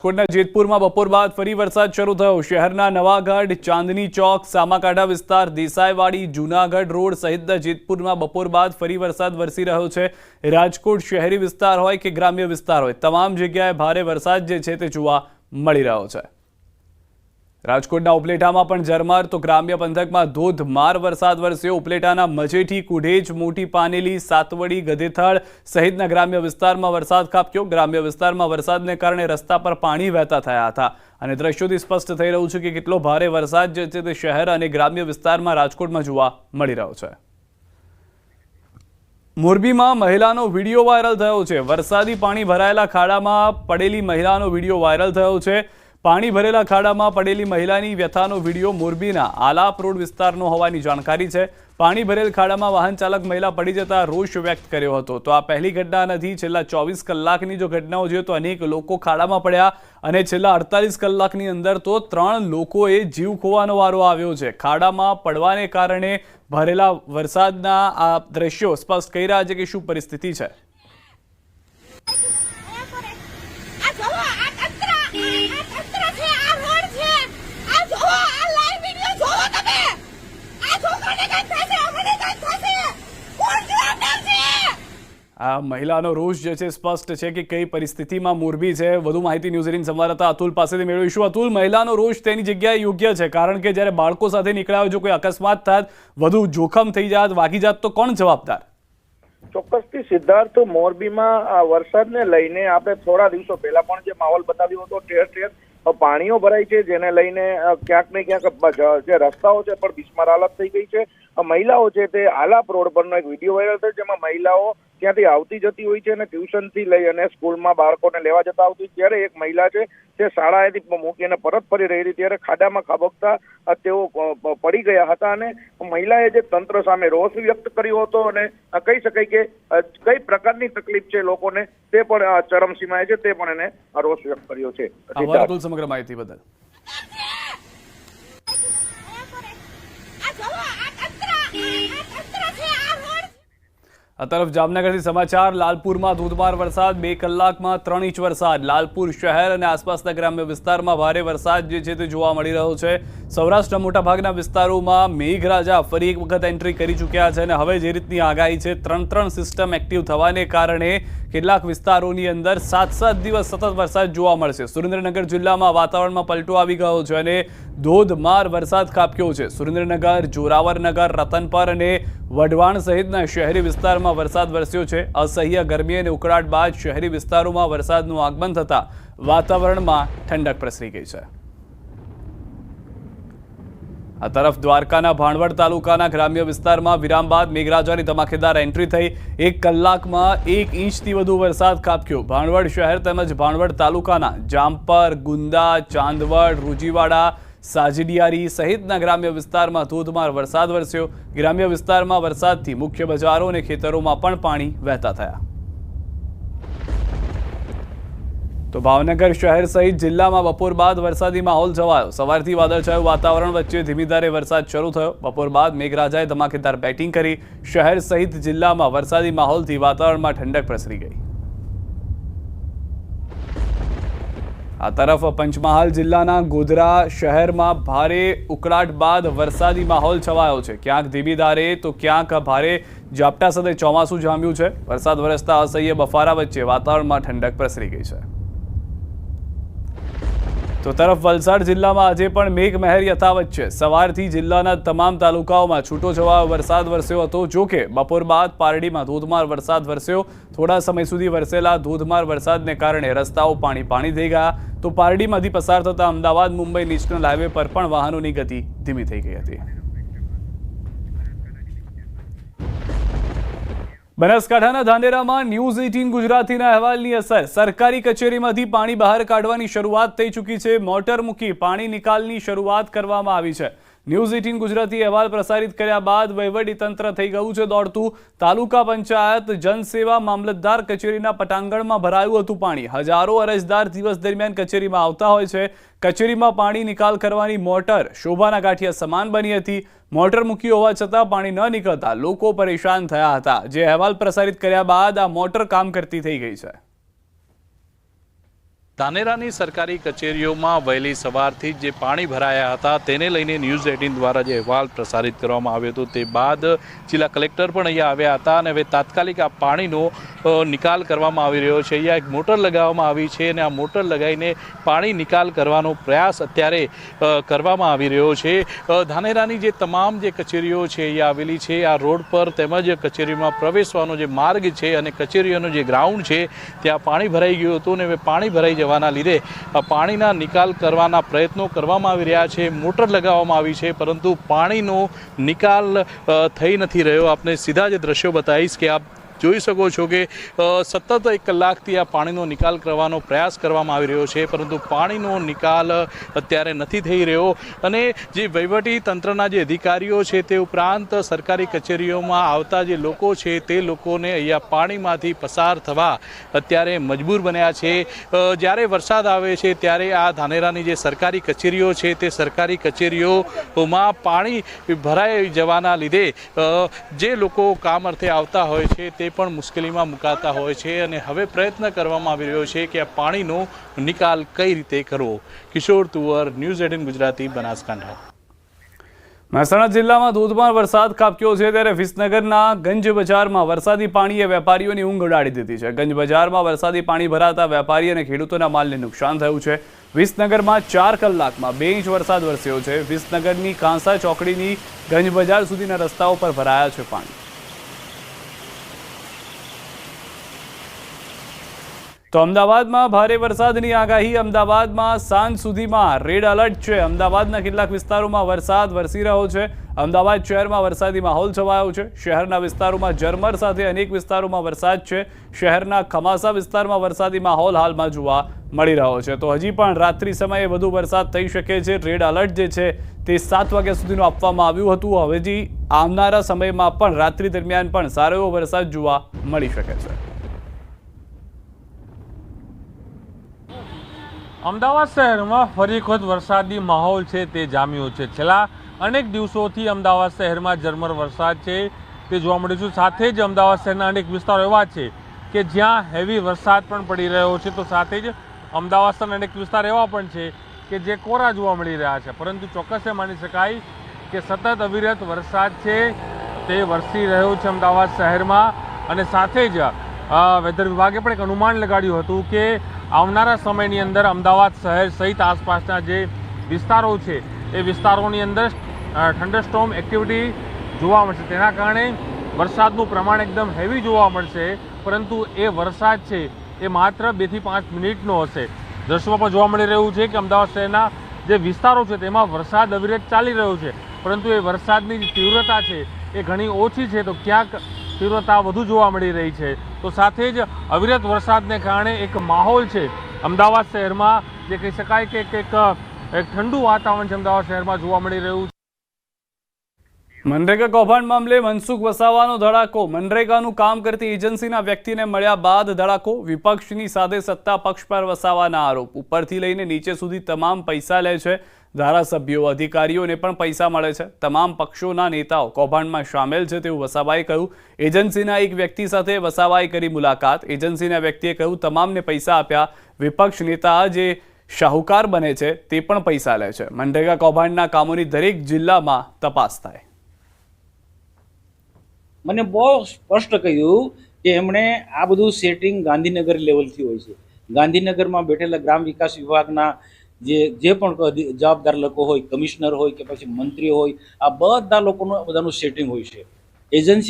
રાજકોટના જેતપુરમાં બપોર બાદ ફરી વરસાદ શરૂ થયો। શહેરના નવાગઢ, ચાંદની ચોક, સામાકાંઠા વિસ્તાર, દેસાઈવાડી, જૂનાગઢ રોડ સહિતના જેતપુરમાં બપોર બાદ ફરી વરસાદ વરસી રહ્યો છે। રાજકોટ શહેરી વિસ્તાર હોય કે ગ્રામ્ય વિસ્તાર હોય, તમામ જગ્યાએ ભારે વરસાદ જે છે તે જોવા મળી રહ્યો છે। રાજકોટના ઉપલેટામાં પણ ઝરમર તો ગ્રામ્ય પંથકમાં ધોધમાર વરસાદ વરસ્યો। ઉપલેટાના મજેઠી, કુઢેજ, મોટી પાનેલી, સાતવડી, ગધેથળ સહિતના ગ્રામ્ય વિસ્તારમાં વરસાદ ખાબક્યો। ગ્રામ્ય વિસ્તારમાં વરસાદને કારણે રસ્તા પર પાણી વહેતા થયા હતા અને દ્રશ્યોથી સ્પષ્ટ થઈ રહ્યું છે કે કેટલો ભારે વરસાદ જે છે તે શહેર અને ગ્રામ્ય વિસ્તારમાં રાજકોટમાં જોવા મળી રહ્યો છે। મોરબીમાં મહિલાનો વિડીયો વાયરલ થયો છે। વરસાદી પાણી ભરાયેલા ખાડામાં પડેલી મહિલાનો વિડીયો વાયરલ થયો છે। પાણી ભરેલા ખાડામાં પડેલી મહિલાની વ્યથાનો વિડીયો મોરબીના આલાપ રોડ વિસ્તારનો હોવાની જાણકારી છે। પાણી ભરેલ ખાડામાં વાહન ચાલક મહિલા પડી જતા રોષ વ્યક્ત કર્યો હતો। તો આ પહેલી ઘટના નથી। છેલ્લા 24 કલાકની જો ઘટનાઓ જોઈએ તો અનેક લોકો ખાડામાં પડ્યા અને છેલ્લા 48 કલાકની અંદર તો 3 લોકોએ જીવ ખોવાનો વારો આવ્યો છે। ખાડામાં પડવાને કારણે ભરેલા વરસાદના આ દ્રશ્યો સ્પષ્ટ કરી રહ્યા છે કે શું પરિસ્થિતિ છે। આ મહિલાનો રોષ જે છે સ્પષ્ટ છે કે કઈ પરિસ્થિતિમાં મોરબી છે। વધુ માહિતી ન્યૂઝ 18 સંવાદદાતા અતુલ પાસેથી મેળવીશું। અતુલ, મહિલાનો રોષ તેની જગ્યાએ યોગ્ય છે, કારણ કે જ્યારે બાળકો સાથે નીકળ્યા જો કોઈ અકસ્માત થાત, વધુ જોખમ થઈ જાત, વાગી જાત તો કોણ જવાબદાર? ચોક્કસથી સિદ્ધાર્થ, મોરબીમાં વરસાદને લઈને આપણે થોડા દિવસો પહેલા પણ જે માહોલ બતાવ્યો હતો, ઠેર ઠેર પાણીઓ ભરાય છે, જેને લઈને ક્યાંક ને ક્યાંક જે રસ્તાઓ છે પણ બિસ્માર હાલત થઈ ગઈ છે। મહિલાઓ છે તે આલાપ રોડ પરનો એક વિડીયો વાયરલ થયો, જેમાં મહિલાઓ ત્યાંથી આવતી જતી હોય છે અને ટ્યુશનથી લઈ અને સ્કૂલમાં બાળકોને લેવા જતા આવતી, ત્યારે એક મહિલા છે તે શાળાએથી મૂકીને પરત ફરી રહી હતી ત્યારે ખાડામાં ખાબકતા તેઓ પડી ગયા હતા અને મહિલાએ જે તંત્ર સામે રોષ વ્યક્ત કર્યો હતો અને કહી શકાય કે કઈ પ્રકારની તકલીફ છે લોકોને તે પણ ચરમસીમાએ છે, તે પણ એને રોષ વ્યક્ત કર્યો છે। સમગ્ર માહિતી બદલ આ તરફ જામનગરથી સમાચાર। લાલપુરમાં ધોધમાર વરસાદ, 2 કલાકમાં 3 ઇંચ વરસાદ। લાલપુર શહેર અને આસપાસના ગ્રામ્ય વિસ્તારમાં ભારે વરસાદ જે છે તે જોવા મળી રહ્યો છે। સૌરાષ્ટ્રના મોટાભાગના વિસ્તારોમાં મેઘરાજા ફરી એક વખત એન્ટ્રી કરી ચૂક્યા છે અને હવે જે રીતની આગાહી છે, 3 સિસ્ટમ એક્ટિવ થવાને કારણે કેટલાક વિસ્તારોની અંદર 7 દિવસ સતત વરસાદ જોવા મળશે। સુરેન્દ્રનગર જિલ્લામાં વાતાવરણમાં પલટો આવી ગયો છે અને ધોધમાર વરસાદ ખાબક્યો છે। સુરેન્દ્રનગર, જોરાવરનગર, રતનપર અને વઢવાણ સહિતના શહેરી વિસ્તારમાં વરસાદ વરસ્યો છે। અસહ્ય ગરમી અને ઉકળાટ બાદ શહેરી વિસ્તારોમાં વરસાદનું આગમન થતા વાતાવરણમાં ઠંડક પ્રસરી ગઈ છે। આ તરફ દ્વારકાના ભાણવડ તાલુકાના ગ્રામ્ય વિસ્તારમાં વિરામ બાદ મેઘરાજાની ધમાકેદાર એન્ટ્રી થઈ। 1 કલાકમાં 1 ઇંચથી વધુ વરસાદ ખાબક્યો। ભાણવડ શહેર તેમજ ભાણવડ તાલુકાના જામપર, ગુંદા, ચાંદવડ, રૂજીવાડા, સાજીડિયારી સહિતના ગ્રામ્ય વિસ્તારમાં ધોધમાર વરસાદ વરસ્યો। ગ્રામ્ય વિસ્તારમાં વરસાદથી મુખ્ય બજારો અને ખેતરોમાં પણ પાણી વહેતા થયા। તો ભાવનગર શહેર સહિત જિલ્લામાં બપોર બાદ વરસાદી માહોલ છવાયો। સવારથી વાદળછાયું વાતાવરણ વચ્ચે ધીમી ધારે વરસાદ શરૂ થયો। બપોર બાદ મેઘરાજાએ ધમાકેદાર બેટિંગ કરી। શહેર સહિત જિલ્લામાં વરસાદી માહોલથી વાતાવરણમાં ઠંડક પ્રસરી ગઈ। આ તરફ પંચમહાલ જિલ્લાના ગોધરા શહેરમાં ભારે ઉકળાટ બાદ વરસાદી માહોલ છવાયો છે। ક્યાંક ધીમી ધારે તો ક્યાંક ભારે ઝાપટા સાથે ચોમાસું જામ્યું છે। વરસાદ વરસતા અસહ્ય બફારા વચ્ચે વાતાવરણમાં ઠંડક પ્રસરી ગઈ છે। તો તરફ વલસાડ જિલ્લામાં આજે પણ મેઘમહેર યથાવત છે। સવારથી જિલ્લાના તમામ તાલુકાઓમાં છૂટોછવાયો વરસાદ વરસ્યો હતો। જો કે બપોર બાદ પારડીમાં ધોધમાર વરસાદ વરસ્યો। થોડા સમય સુધી વરસેલા ધોધમાર વરસાદને કારણે રસ્તાઓ પાણી થઈ ગયા। તો પારડીમાંથી પસાર થતા અમદાવાદ મુંબઈ નેશનલ હાઈવે પર પણ વાહનોની ગતિ ધીમી થઈ ગઈ હતી। બનાસકાંઠાના ધાનેરામાં ન્યૂઝ 18 ગુજરાતીના અહેવાલની અસર। સરકારી કચેરીમાંથી પાણી બહાર કાઢવાની શરૂઆત થઈ ચૂકી છે। મોટર મૂકી પાણી નિકાલની શરૂઆત કરવામાં આવી છે। ન્યૂઝ 18 ગુજરાતી અહેવાલ પ્રસારિત કર્યા બાદ વહીવટીતંત્ર થઈ ગયું છે દોડતું। તાલુકા પંચાયત, જનસેવા, મામલતદાર કચેરીના પટાંગણમાં ભરાયું હતું પાણી। હજારો અરજદાર દિવસ દરમિયાન કચેરીમાં આવતા હોય છે। કચેરીમાં પાણી નિકાલ કરવાની મોટર શોભાના ગાંઠિયા સમાન બની હતી। મોટર મૂકી હોવા છતાં પાણી ન નીકળતા લોકો પરેશાન થયા હતા, જે અહેવાલ પ્રસારિત કર્યા બાદ આ મોટર કામ કરતી થઈ ગઈ છે। ધાનેરાની સરકારી કચેરીઓમાં વહેલી સવારથી જે પાણી ભરાયા હતા તેને લઈને ન્યૂઝ 18 દ્વારા જે અહેવાલ પ્રસારિત કરવામાં આવ્યો હતો તે બાદ જિલ્લા કલેક્ટર પણ અહીંયા આવ્યા હતા અને હવે તાત્કાલિક આ પાણીનો નિકાલ કરવામાં આવી રહ્યો છે। અહીંયા એક મોટર લગાવવામાં આવી છે અને આ મોટર લગાવીને પાણી નિકાલ કરવાનો પ્રયાસ અત્યારે કરવામાં આવી રહ્યો છે। ધાનેરાની જે તમામ જે કચેરીઓ છે અહીંયા આવેલી છે આ રોડ પર તેમજ કચેરીમાં પ્રવેશવાનો જે માર્ગ છે અને કચેરીઓનો જે ગ્રાઉન્ડ છે ત્યાં પાણી ભરાઈ ગયું હતું અને હવે પાણી ભરાઈ જવાના લીધે પાણીના નિકાલ કરવાના પ્રયત્નો કરવામાં આવી રહ્યા છે। મોટર લગાવવામાં આવી છે પરંતુ પાણીનો નિકાલ થઈ નથી રહ્યો। આપને સીધા જ દ્રશ્યો બતાવીશ કે આપ જોઈ શકો છો કે સતત 1 કલાકથી આ પાણીનો નિકાલ કરવાનો પ્રયાસ કરવામાં આવી રહ્યો છે પરંતુ પાણીનો નિકાલ અત્યારે નથી થઈ રહ્યો અને જે વહીવટી તંત્રના જે અધિકારીઓ છે તે ઉપરાંત સરકારી કચેરીઓમાં આવતા જે લોકો છે તે લોકોને અહીંયા પાણીમાંથી પસાર થવા અત્યારે મજબૂર બન્યા છે। જ્યારે વરસાદ આવે છે ત્યારે આ ધાનેરાની જે સરકારી કચેરીઓ છે તે સરકારી કચેરીઓમાં પાણી ભરાઈ જવાના લીધે જે લોકો કામ અર્થે આવતા હોય છે તે પણ મુશ્કેલીમાં મુકાતા હોય છે અને હવે પ્રયત્ન કરવામાં આવી રહ્યો છે કે આ પાણીનો નિકાલ કઈ રીતે કરવો। કિશોર તુવર, ન્યૂઝ 18 ગુજરાતી, બનાસકાંઠા। મહેસાણા જિલ્લામાં ધોધમાર વરસાદ ખાબક્યો છે ત્યારે વિસનગરના ગંજ બજારમાં વરસાદી પાણીએ વેપારીઓની ઊંઘ ઉડાડી દીધી છે। ગંજ બજારમાં વરસાદી પાણી ભરાતા વેપારી અને ખેડૂતોના માલને નુકસાન થયું છે। વિસનગરમાં 4 કલાકમાં 2 ઇંચ વરસાદ વરસ્યો છે। વિસનગરની કાંસા ચોકડીની ગંજ બજાર સુધીના રસ્તાઓ પર ભરાયા છે પાણી। તો અમદાવાદમાં ભારે વરસાદની આગાહી। અમદાવાદમાં સાંજ સુધીમાં રેડ એલર્ટ છે। અમદાવાદના કેટલાક વિસ્તારોમાં વરસાદ વરસી રહ્યો છે। અમદાવાદ શહેરમાં વરસાદી માહોલ છવાયો છે। શહેરના વિસ્તારોમાં ઝરમર સાથે અનેક વિસ્તારોમાં વરસાદ છે। શહેરના ખમાસા વિસ્તારમાં વરસાદી માહોલ હાલમાં જોવા મળી રહ્યો છે। તો હજી પણ રાત્રિ સમયે વધુ વરસાદ થઈ શકે છે। રેડ એલર્ટ જે છે તે 7 વાગ્યા સુધીનું આપવામાં આવ્યું હતું। હવેથી આવનારા સમયમાં પણ રાત્રિ દરમિયાન પણ સારો એવો વરસાદ જોવા મળી શકે છે। અમદાવાદ શહેરમાં ફરી એક વખત વરસાદી માહોલ છે તે જામ્યો છે। છેલ્લા અનેક દિવસોથી અમદાવાદ શહેરમાં ઝરમર વરસાદ છે તે જોવા મળ્યું છે। સાથે જ અમદાવાદ શહેરના અનેક વિસ્તારો એવા છે કે જ્યાં હેવી વરસાદ પણ પડી રહ્યો છે તો સાથે જ અમદાવાદ શહેરના અનેક વિસ્તાર એવા પણ છે કે જે કોરા જોવા મળી રહ્યા છે। પરંતુ ચોક્કસ એ માની શકાય કે સતત અવિરત વરસાદ છે તે વરસી રહ્યો છે અમદાવાદ શહેરમાં અને સાથે જ વેધર વિભાગે પણ એક અનુમાન લગાડ્યું હતું કે આવનારા સમયની અંદર અમદાવાદ શહેર સહિત આસપાસના જે વિસ્તારો છે એ વિસ્તારોની અંદર થંડરસ્ટોર્મ એક્ટિવિટી જોવા મળશે। તેના કારણે વરસાદનું પ્રમાણ એકદમ હેવી જોવા મળશે પરંતુ એ વરસાદ છે એ માત્ર 2 થી 5 મિનિટનો હશે। દ્રશ્યોમાં પણ જોવા મળી રહ્યું છે કે અમદાવાદ શહેરના જે વિસ્તારો છે તેમાં વરસાદ અવિરત ચાલી રહ્યો છે પરંતુ એ વરસાદની જે તીવ્રતા છે એ ઘણી ઓછી છે તો ક્યાંક તીવ્રતા વધુ જોવા મળી રહી છે। તો સાથે જ અવિરત વરસાદને કારણે એક માહોલ છે અમદાવાદ શહેરમાં જે કહી શકાય કે એક ઠંડુ વાતાવરણ છે અમદાવાદ શહેરમાં જોવા મળી રહ્યું છે। મનરેગા કૌભાંડ મામલે મનસુખ વસાવાનો ધડાકો। મનરેગાનું કામ કરતી એજન્સીના વ્યક્તિને મળ્યા બાદ ધડાકો। વિપક્ષની સાથે સત્તા પક્ષ પર વસાવાના આરોપ। ઉપરથી લઈને નીચે સુધી તમામ પૈસા લે છે। ધારાસભ્યો અધિકારીઓને પણ પૈસા મળે છે। તમામ પક્ષોના નેતાઓ કૌભાંડમાં સામેલ છે તેવું વસાવાએ કહ્યું। એજન્સીના એક વ્યક્તિ સાથે વસાવાએ કરી મુલાકાત। એજન્સીના વ્યક્તિએ કહ્યું તમામને પૈસા આપ્યા। વિપક્ષ નેતા જે શાહુકાર બને છે તે પણ પૈસા લે છે। મનરેગા કૌભાંડના કામોની દરેક જિલ્લામાં તપાસ થાય। મને બહુ સ્પષ્ટ કહ્યું કે એમણે આ બધું સેટિંગ ગાંધીનગર લેવલથી હોય છે। ગાંધીનગરમાં બેઠેલા ગ્રામ વિકાસ વિભાગના જે પણ જવાબદાર લોકો હોય, કમિશનર હોય કે પછી મંત્રી હોય, આ બધા લોકોનું બધાનું સેટિંગ હોય છે। એજન્સી